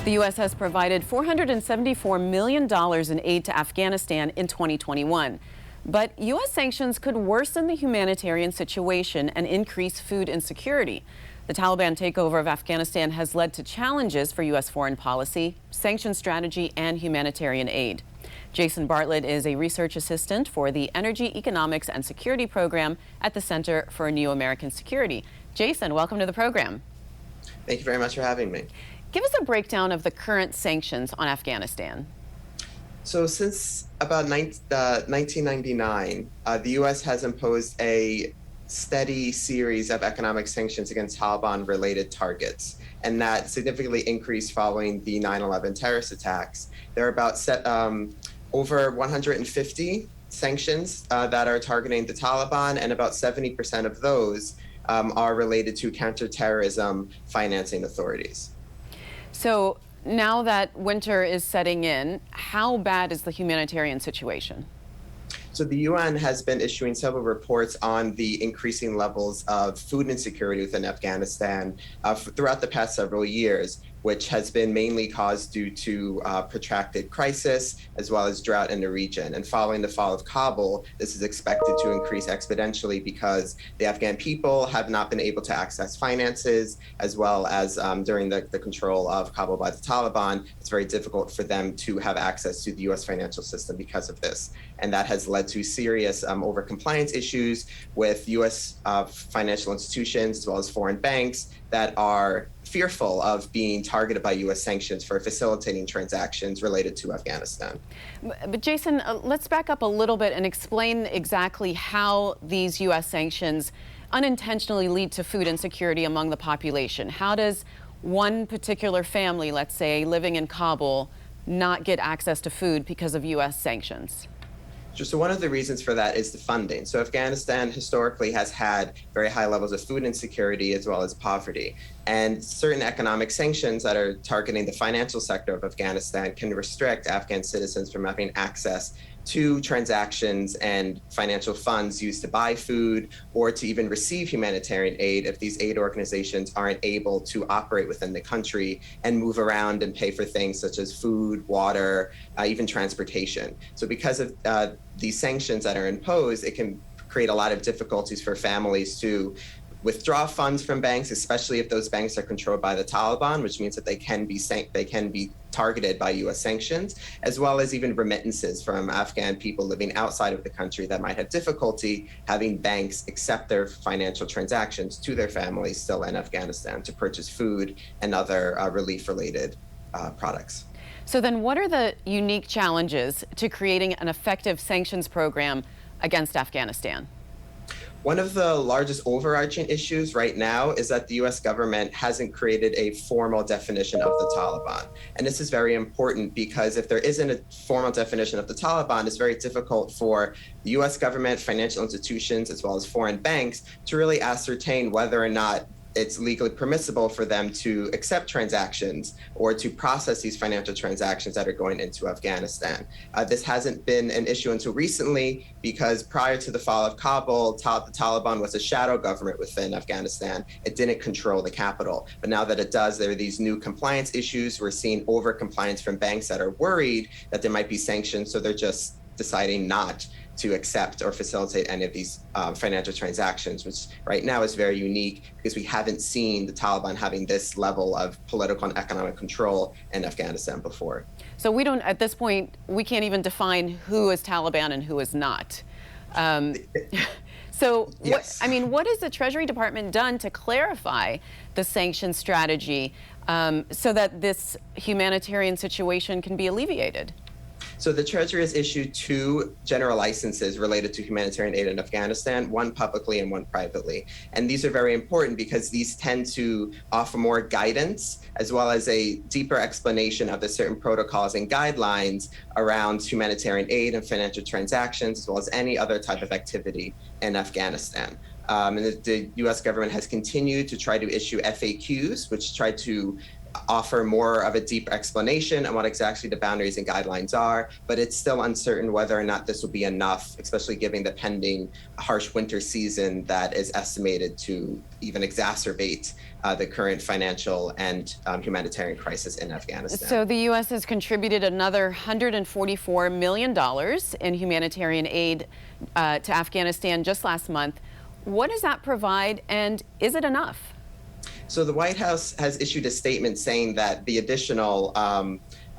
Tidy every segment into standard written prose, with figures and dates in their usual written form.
The U.S. has provided $474 million in aid to Afghanistan in 2021. But U.S. sanctions could worsen the humanitarian situation and increase food insecurity. The Taliban takeover of Afghanistan has led to challenges for U.S. foreign policy, sanction strategy, and humanitarian aid. Jason Bartlett is a research assistant for the Energy, Economics, and Security program at the Center for Neo-American Security. Jason, welcome to the program. Thank you very much for having me. Give us a breakdown of the current sanctions on Afghanistan. So since about 1999, the U.S. has imposed a steady series of economic sanctions against Taliban-related targets, and that significantly increased following the 9/11 terrorist attacks. There are about over 150 sanctions that are targeting the Taliban, and about 70% of those are related to counterterrorism financing authorities. So now that winter is setting in, how bad is the humanitarian situation? So the UN has been issuing several reports on the increasing levels of food insecurity within Afghanistan throughout the past several years, which has been mainly caused due to protracted crisis as well as drought in the region. And following the fall of Kabul, this is expected to increase exponentially because the Afghan people have not been able to access finances, as well as during the control of Kabul by the Taliban, it's very difficult for them to have access to the US financial system because of this. And that has led to serious over-compliance issues with US financial institutions, as well as foreign banks that are fearful of being targeted by U.S. sanctions for facilitating transactions related to Afghanistan. But Jason, let's back up a little bit and explain exactly how these U.S. sanctions unintentionally lead to food insecurity among the population. How does one particular family, let's say, living in Kabul, not get access to food because of U.S. sanctions? So one of the reasons for that is the funding. So Afghanistan historically has had very high levels of food insecurity as well as poverty. And certain economic sanctions that are targeting the financial sector of Afghanistan can restrict Afghan citizens from having access to transactions and financial funds used to buy food or to even receive humanitarian aid if these aid organizations aren't able to operate within the country and move around and pay for things such as food, water, even transportation. So because of these sanctions that are imposed, it can create a lot of difficulties for families to withdraw funds from banks, especially if those banks are controlled by the Taliban, which means that they can be targeted by U.S. sanctions, as well as even remittances from Afghan people living outside of the country that might have difficulty having banks accept their financial transactions to their families still in Afghanistan to purchase food and other relief-related products. So then what are the unique challenges to creating an effective sanctions program against Afghanistan? One of the largest overarching issues right now is that the US government hasn't created a formal definition of the Taliban. And this is very important because if there isn't a formal definition of the Taliban, it's very difficult for the US government, financial institutions, as well as foreign banks to really ascertain whether or not it's legally permissible for them to accept transactions or to process these financial transactions that are going into Afghanistan. This hasn't been an issue until recently because prior to the fall of Kabul, the Taliban was a shadow government within Afghanistan. It didn't control the capital. But now that it does, there are these new compliance issues. We're seeing over-compliance from banks that are worried that there might be sanctions, so they're just deciding not to accept or facilitate any of these financial transactions, which right now is very unique because we haven't seen the Taliban having this level of political and economic control in Afghanistan before. So we don't, at this point, we can't even define who is Taliban and who is not. So, yes. what has the Treasury Department done to clarify the sanction strategy so that this humanitarian situation can be alleviated? So the Treasury has issued 2 general licenses related to humanitarian aid in Afghanistan, one publicly and one privately. And these are very important because these tend to offer more guidance as well as a deeper explanation of the certain protocols and guidelines around humanitarian aid and financial transactions, as well as any other type of activity in Afghanistan. And the U.S. government has continued to try to issue FAQs, which try to offer more of a deep explanation on what exactly the boundaries and guidelines are, but it's still uncertain whether or not this will be enough, especially given the pending harsh winter season that is estimated to even exacerbate the current financial and humanitarian crisis in Afghanistan. So the U.S. has contributed another $144 million in humanitarian aid to Afghanistan just last month. What does that provide, and is it enough? So the White House has issued a statement saying that the additional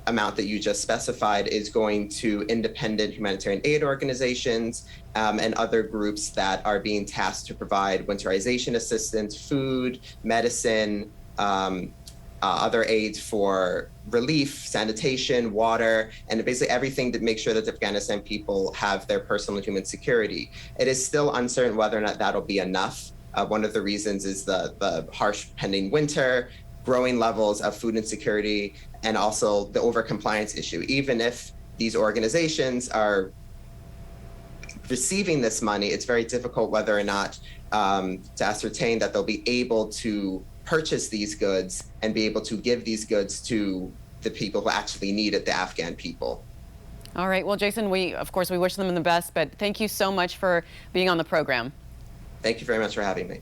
amount that you just specified is going to independent humanitarian aid organizations and other groups that are being tasked to provide winterization assistance, food, medicine, other aids for relief, sanitation, water, and basically everything to make sure that the Afghanistan people have their personal and human security. It is still uncertain whether or not that'll be enough. One of the reasons is the harsh pending winter, growing levels of food insecurity, and also the overcompliance issue. Even if these organizations are receiving this money, it's very difficult whether or not to ascertain that they'll be able to purchase these goods and be able to give these goods to the people who actually need it, the Afghan people. All right. Well, Jason, of course, we wish them the best, but thank you so much for being on the program. Thank you very much for having me.